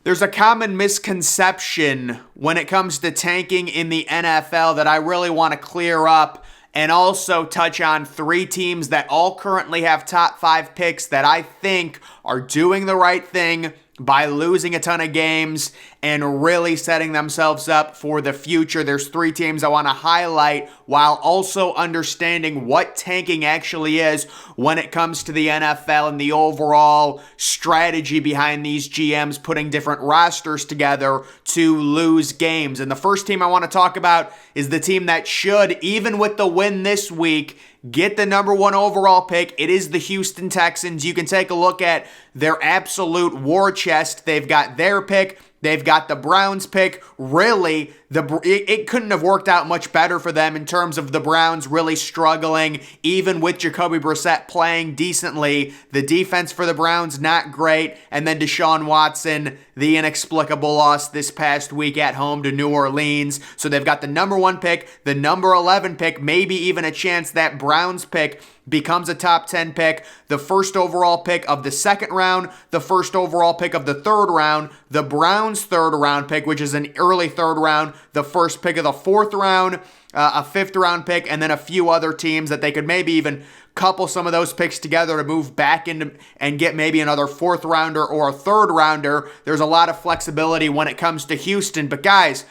There's a common misconception when it comes to tanking in the NFL that I really want to clear up, and also touch on 3 teams that all currently have top 5 picks that I think are doing the right thing by losing a ton of games and really setting themselves up for the future. There's 3 teams I want to highlight while also understanding what tanking actually is when it comes to the NFL and the overall strategy behind these GMs putting different rosters together to lose games. And the first team I want to talk about is the team that should, even with the win this week, get the number 1 overall pick. It is the Houston Texans. You can take a look at their absolute war chest. They've got their pick. They've got the Browns pick. Really, it couldn't have worked out much better for them in terms of the Browns really struggling, even with Jacoby Brissett playing decently. The defense for the Browns, not great. And then Deshaun Watson, the inexplicable loss this past week at home to New Orleans. So they've got the number 1 pick, the number 11 pick, maybe even a chance that Browns pick becomes a top 10 pick, the first overall pick of the second round, the first overall pick of the third round, the Browns' third round pick, which is an early third round, the first pick of the fourth round, a 5th round pick, and then a few other teams that they could maybe even couple some of those picks together to move back into and get maybe another 4th rounder or a 3rd rounder. There's a lot of flexibility when it comes to Houston. But guys,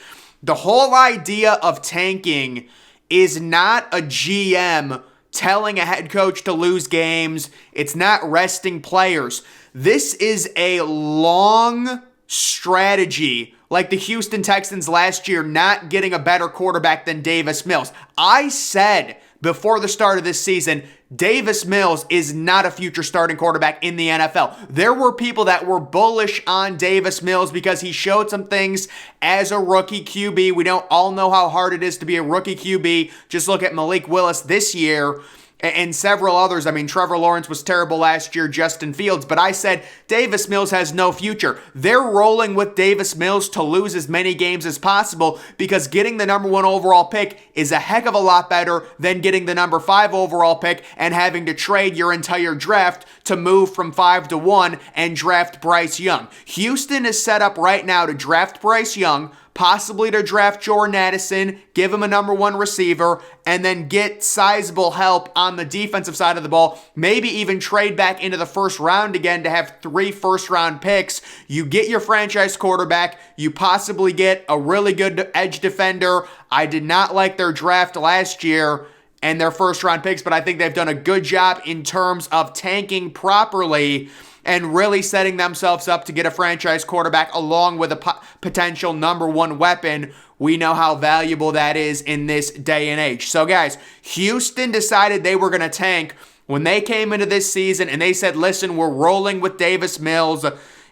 the whole idea of tanking is not a GM telling a head coach to lose games. It's not resting players. This is a long strategy, like the Houston Texans last year not getting a better quarterback than Davis Mills. I said before the start of this season, Davis Mills is not a future starting quarterback in the NFL. There were people that were bullish on Davis Mills because he showed some things as a rookie QB. We don't all know how hard it is to be a rookie QB. Just look at Malik Willis this year and several others. I mean, Trevor Lawrence was terrible last year, Justin Fields, but I said Davis Mills has no future. They're rolling with Davis Mills to lose as many games as possible because getting the number 1 overall pick is a heck of a lot better than getting the number 5 overall pick and having to trade your entire draft to move from 5 to 1 and draft Bryce Young. Houston is set up right now to draft Bryce Young, possibly to draft Jordan Addison, give him a number 1 receiver, and then get sizable help on the defensive side of the ball. Maybe even trade back into the first round again to have 3 first-round picks. You get your franchise quarterback. You possibly get a really good edge defender. I did not like their draft last year and their first-round picks, but I think they've done a good job in terms of tanking properly and really setting themselves up to get a franchise quarterback along with a potential number 1 weapon. We know how valuable that is in this day and age. So guys, Houston decided they were going to tank when they came into this season and they said, listen, we're rolling with Davis Mills.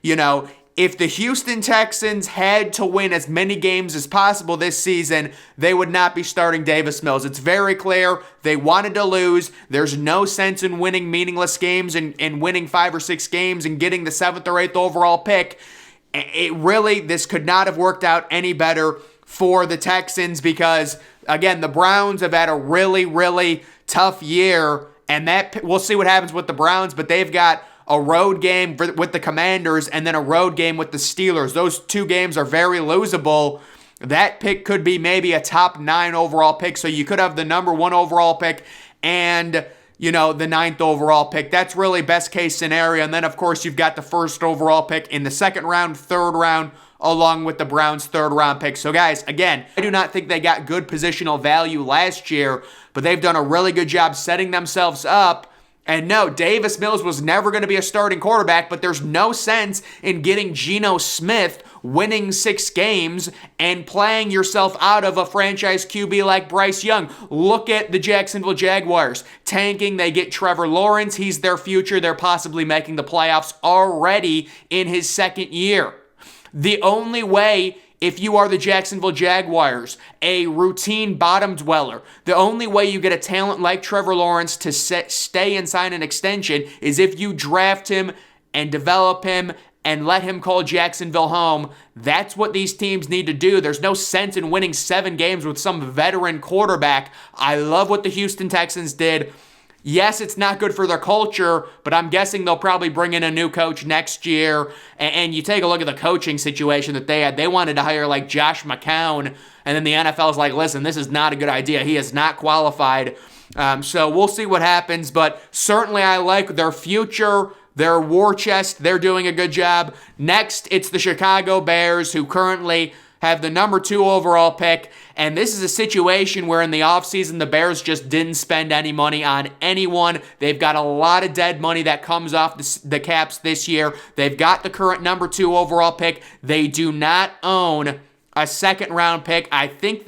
You know, if the Houston Texans had to win as many games as possible this season, they would not be starting Davis Mills. It's very clear they wanted to lose. There's no sense in winning meaningless games and winning 5 or 6 games and getting the 7th or 8th overall pick. This could not have worked out any better for the Texans because, again, the Browns have had a really, really tough year, and that we'll see what happens with the Browns, but they've got a road game with the Commanders and then a road game with the Steelers. Those 2 games are very losable. That pick could be maybe a top 9 overall pick, so you could have the number 1 overall pick and, the 9th overall pick. That's really best case scenario. And then, of course, you've got the first overall pick in the 2nd round, 3rd round, along with the Browns' 3rd round pick. So, guys, again, I do not think they got good positional value last year, but they've done a really good job setting themselves up. And no, Davis Mills was never going to be a starting quarterback, but there's no sense in getting Geno Smith winning 6 games and playing yourself out of a franchise QB like Bryce Young. Look at the Jacksonville Jaguars. Tanking, they get Trevor Lawrence. He's their future. They're possibly making the playoffs already in his 2nd year. The only way, if you are the Jacksonville Jaguars, a routine bottom dweller, the only way you get a talent like Trevor Lawrence to stay and sign an extension is if you draft him and develop him and let him call Jacksonville home. That's what these teams need to do. There's no sense in winning 7 games with some veteran quarterback. I love what the Houston Texans did. Yes, it's not good for their culture, but I'm guessing they'll probably bring in a new coach next year. And you take a look at the coaching situation that they had. They wanted to hire like Josh McCown, and then the NFL's like, listen, this is not a good idea. He is not qualified. So we'll see what happens, but certainly I like their future, their war chest. They're doing a good job. Next, it's the Chicago Bears, who currently have the number 2 overall pick, and this is a situation where in the offseason, the Bears just didn't spend any money on anyone. They've got a lot of dead money that comes off the caps this year. They've got the current number 2 overall pick. They do not own a second-round pick. I think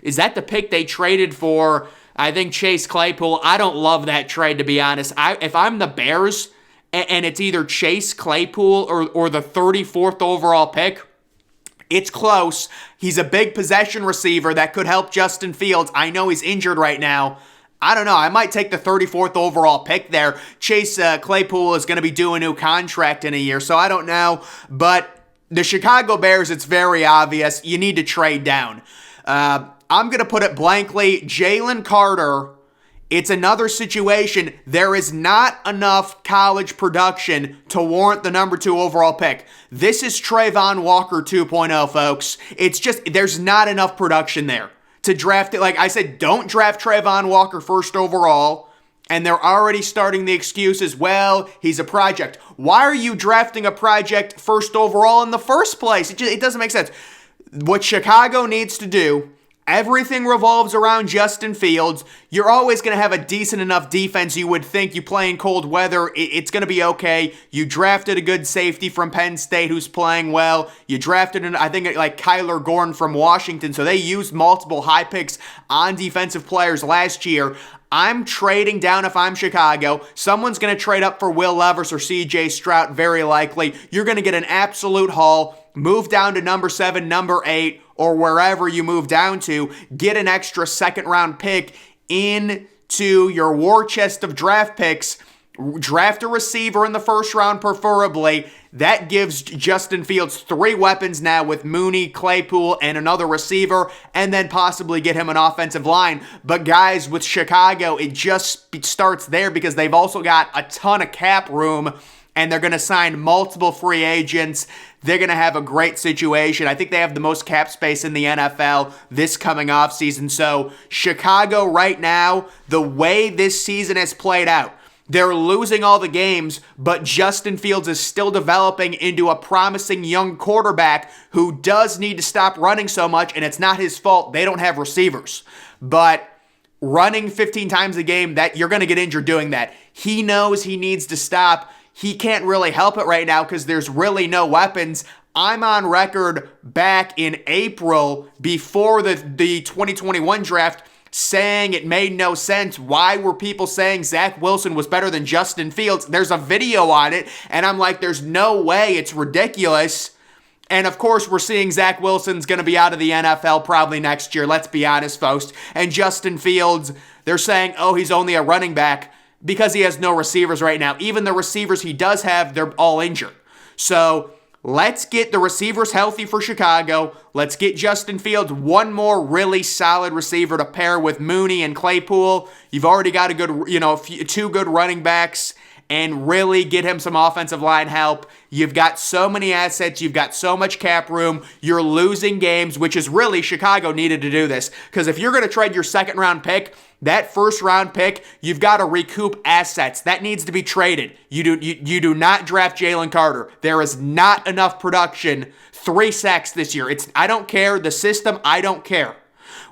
is that the pick they traded for, I think, Chase Claypool? I don't love that trade, to be honest. If I'm the Bears, and it's either Chase Claypool or the 34th overall pick, it's close. He's a big possession receiver that could help Justin Fields. I know he's injured right now. I don't know. I might take the 34th overall pick there. Chase Claypool is going to be due a new contract in a year, so I don't know. But the Chicago Bears, it's very obvious. You need to trade down. I'm going to put it blankly. Jalen Carter, it's another situation. There is not enough college production to warrant the number 2 overall pick. This is Trayvon Walker 2.0, folks. It's just, there's not enough production there to draft it. Like I said, don't draft Trayvon Walker first overall. And they're already starting the excuses, well, he's a project. Why are you drafting a project first overall in the first place? It doesn't make sense. What Chicago needs to do, everything revolves around Justin Fields. You're always going to have a decent enough defense. You would think you play in cold weather, it's going to be okay. You drafted a good safety from Penn State who's playing well. You drafted, I think, like Kyler Gordon from Washington. So they used multiple high picks on defensive players last year. I'm trading down if I'm Chicago. Someone's going to trade up for Will Levis or CJ Stroud, very likely. You're going to get an absolute haul. Move down to number 7, number 8, or wherever you move down to. Get an extra second-round pick into your war chest of draft picks. Draft a receiver in the first round, preferably. That gives Justin Fields 3 weapons now with Mooney, Claypool, and another receiver, and then possibly get him an offensive line. But guys, with Chicago, it just starts there because they've also got a ton of cap room, and they're going to sign multiple free agents. They're going to have a great situation. I think they have the most cap space in the NFL this coming offseason. So Chicago right now, the way this season has played out, they're losing all the games, but Justin Fields is still developing into a promising young quarterback who does need to stop running so much, and it's not his fault. They don't have receivers. But running 15 times a game, that you're going to get injured doing that. He knows he needs to stop. He can't really help it right now because there's really no weapons. I'm on record back in April before the 2021 draft saying it made no sense. Why were people saying Zach Wilson was better than Justin Fields? There's a video on it, and I'm like, there's no way. It's ridiculous. And of course, we're seeing Zach Wilson's going to be out of the NFL probably next year. Let's be honest, folks. And Justin Fields, they're saying, oh, he's only a running back because he has no receivers right now. Even the receivers he does have, they're all injured. So let's get the receivers healthy for Chicago. Let's get Justin Fields one more really solid receiver to pair with Mooney and Claypool. You've already got a good, 2 good running backs, and really get him some offensive line help. You've got so many assets. You've got so much cap room. You're losing games, which is really Chicago needed to do this. Because if you're going to trade your second-round pick, that first-round pick, you've got to recoup assets. That needs to be traded. You do not draft Jalen Carter. There is not enough production. 3 sacks this year. I don't care. The system, I don't care.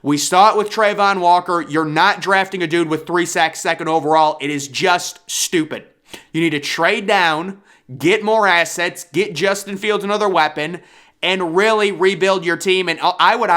We saw it with Trayvon Walker. You're not drafting a dude with 3 sacks second overall. It is just stupid. You need to trade down, get more assets, get Justin Fields another weapon, and really rebuild your team. And I would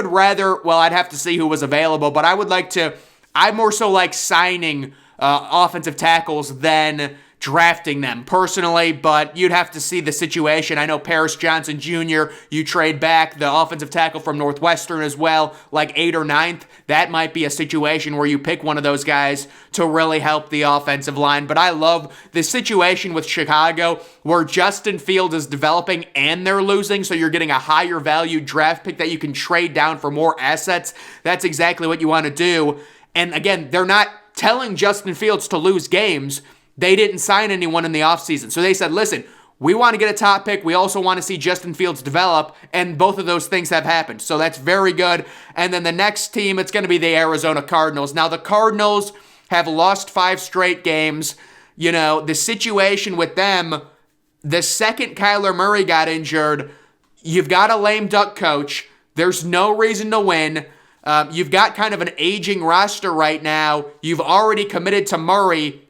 rather, I'd have to see who was available, but I more so like signing offensive tackles than drafting them personally, but you'd have to see the situation. I know Paris Johnson Jr., you trade back the offensive tackle from Northwestern as well, like 8th or 9th. That might be a situation where you pick one of those guys to really help the offensive line. But I love the situation with Chicago where Justin Fields is developing and they're losing, so you're getting a higher value draft pick that you can trade down for more assets. That's exactly what you want to do. And again, they're not telling Justin Fields to lose games. They didn't sign anyone in the offseason. So they said, listen, we want to get a top pick. We also want to see Justin Fields develop, and both of those things have happened. So that's very good. And then the next team, it's going to be the Arizona Cardinals. Now, the Cardinals have lost 5 straight games. You know, the situation with them, the second Kyler Murray got injured, you've got a lame duck coach. There's no reason to win. You've got kind of an aging roster right now. You've already committed to Murray.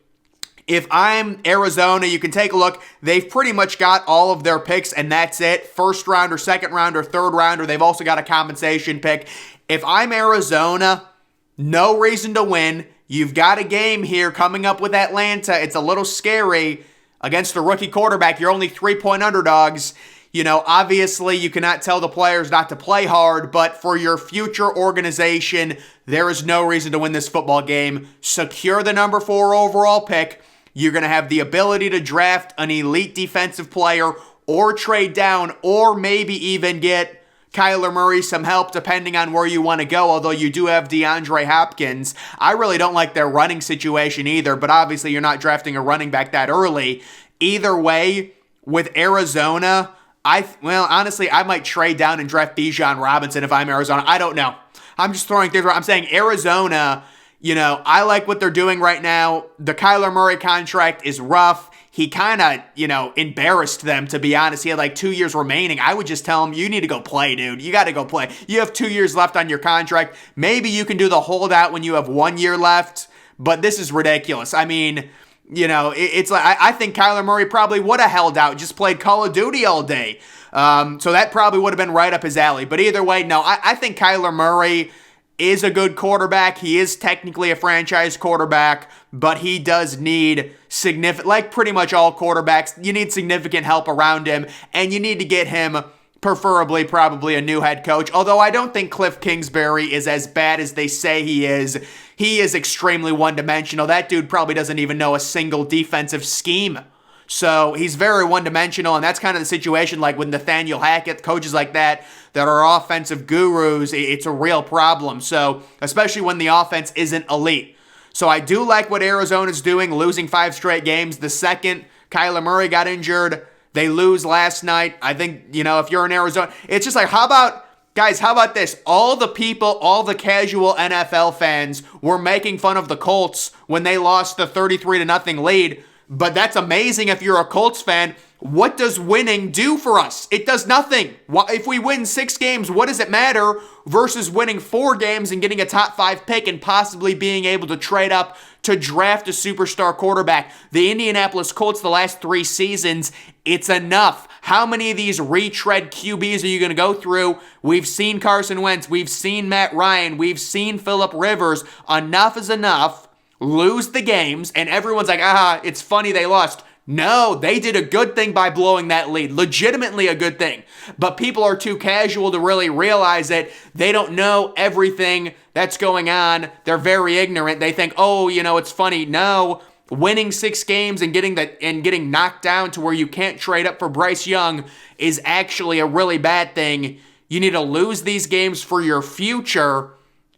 If I'm Arizona, you can take a look. They've pretty much got all of their picks, and that's it. First rounder, second rounder, third rounder. They've also got a compensation pick. If I'm Arizona, no reason to win. You've got a game here coming up with Atlanta. It's a little scary against a rookie quarterback. You're only 3-point underdogs. You know, obviously you cannot tell the players not to play hard, but for your future organization, there is no reason to win this football game. Secure the number 4 overall pick. You're going to have the ability to draft an elite defensive player or trade down or maybe even get Kyler Murray some help depending on where you want to go, although you do have DeAndre Hopkins. I really don't like their running situation either, but obviously you're not drafting a running back that early. Either way, with Arizona, honestly, I might trade down and draft Bijan Robinson if I'm Arizona. I don't know. I'm just throwing things around. I'm saying Arizona, you know, I like what they're doing right now. The Kyler Murray contract is rough. He kind of, you know, embarrassed them, to be honest. He had like 2 years remaining. I would just tell him, you need to go play, dude. You got to go play. You have 2 years left on your contract. Maybe you can do the holdout when you have 1 year left, but this is ridiculous. I mean, you know, it's like, I think Kyler Murray probably would have held out, just played Call of Duty all day. So that probably would have been right up his alley. But either way, no, I think Kyler Murray is a good quarterback. He is technically a franchise quarterback, but he does need significant, like pretty much all quarterbacks, you need significant help around him, and you need to get him preferably probably a new head coach. Although I don't think Cliff Kingsbury is as bad as they say he is. He is extremely one-dimensional. That dude probably doesn't even know a single defensive scheme. So he's very one-dimensional, and that's kind of the situation like with Nathaniel Hackett, coaches like that are offensive gurus. It's a real problem. So especially when the offense isn't elite. So I do like what Arizona's doing, losing 5 straight games. The second Kyler Murray got injured, they lose last night. I think, you know, if you're in Arizona, it's just like, how about this? All the people, all the casual NFL fans were making fun of the Colts when they lost the 33-0 lead. But that's amazing if you're a Colts fan. What does winning do for us? It does nothing. If we win 6 games, what does it matter versus winning 4 games and getting a top 5 pick and possibly being able to trade up to draft a superstar quarterback? The Indianapolis Colts, the last 3 seasons, it's enough. How many of these retread QBs are you going to go through? We've seen Carson Wentz. We've seen Matt Ryan. We've seen Phillip Rivers. Enough is enough. Lose the games, and everyone's like, it's funny they lost. No, they did a good thing by blowing that lead. Legitimately a good thing. But people are too casual to really realize it. They don't know everything that's going on. They're very ignorant. They think, it's funny. No, winning 6 games and getting knocked down to where you can't trade up for Bryce Young is actually a really bad thing. You need to lose these games for your future.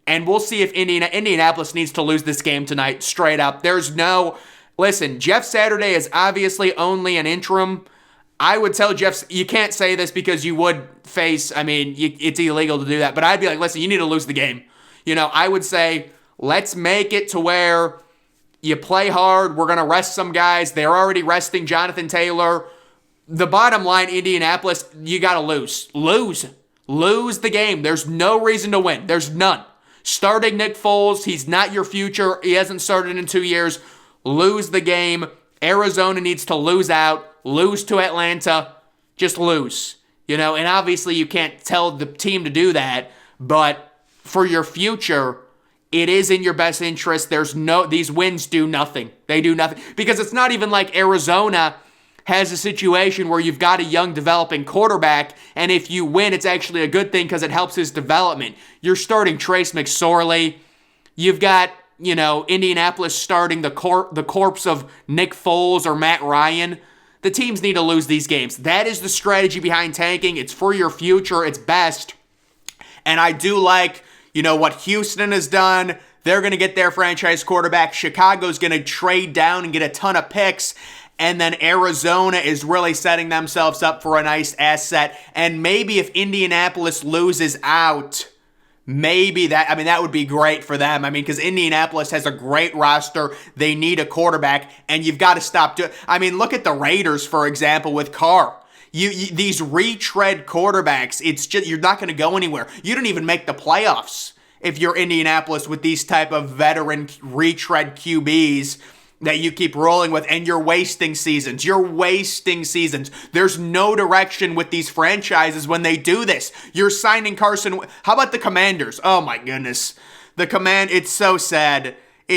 And we'll see if Indianapolis needs to lose this game tonight, straight up. Listen, Jeff Saturday is obviously only an interim. I would tell Jeff, you can't say this because you would face, it's illegal to do that. But I'd be like, listen, you need to lose the game. You know, I would say, let's make it to where you play hard. We're going to rest some guys. They're already resting Jonathan Taylor. The bottom line, Indianapolis, you got to lose. Lose the game. There's no reason to win. There's none. Starting Nick Foles, he's not your future. He hasn't started in 2 years. Lose the game. Arizona needs to lose out. Lose to Atlanta. Just lose. You know, and obviously you can't tell the team to do that, but for your future, it is in your best interest. These wins do nothing. They do nothing. Because it's not even like Arizona has a situation where you've got a young developing quarterback, and if you win, it's actually a good thing because it helps his development. You're starting Trace McSorley. You've got, Indianapolis starting the corpse of Nick Foles or Matt Ryan. The teams need to lose these games. That is the strategy behind tanking. It's for your future. It's best. And I do like, what Houston has done. They're going to get their franchise quarterback. Chicago's going to trade down and get a ton of picks. And then Arizona is really setting themselves up for a nice asset. And maybe if Indianapolis loses out, maybe that would be great for them. Because Indianapolis has a great roster. They need a quarterback, and you've got to stop doing. Look at the Raiders, for example, with Carr. These retread quarterbacks, it's just, you're not going to go anywhere. You don't even make the playoffs if you're Indianapolis with these type of veteran retread QBs that you keep rolling with, and you're wasting seasons. There's no direction with these franchises when they do this. You're signing Carson. How about the Commanders? Oh my goodness. It's so sad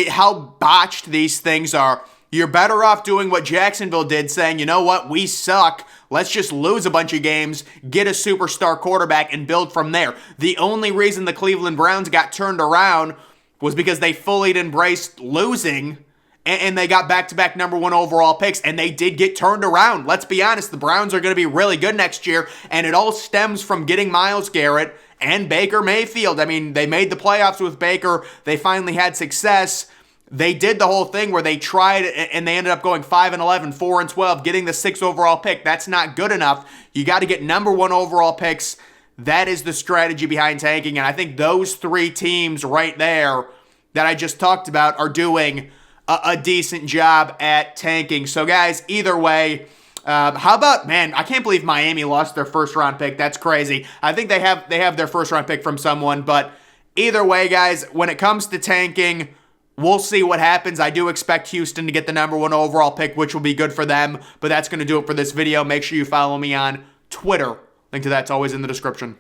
how botched these things are. You're better off doing what Jacksonville did, saying, you know what, we suck. Let's just lose a bunch of games, get a superstar quarterback, and build from there. The only reason the Cleveland Browns got turned around was because they fully embraced losing, and they got back-to-back number 1 overall picks, and they did get turned around. Let's be honest, the Browns are going to be really good next year, and it all stems from getting Myles Garrett and Baker Mayfield. They made the playoffs with Baker. They finally had success. They did the whole thing where they tried, and they ended up going 5-11, 4-12, getting the 6th overall pick. That's not good enough. You got to get number 1 overall picks. That is the strategy behind tanking, and I think those 3 teams right there that I just talked about are doing a decent job at tanking. So guys, either way, how about, I can't believe Miami lost their first round pick. That's crazy. I think they have their first round pick from someone, but either way, guys, when it comes to tanking, we'll see what happens. I do expect Houston to get the number 1 overall pick, which will be good for them, but that's going to do it for this video. Make sure you follow me on Twitter. Link to that's always in the description.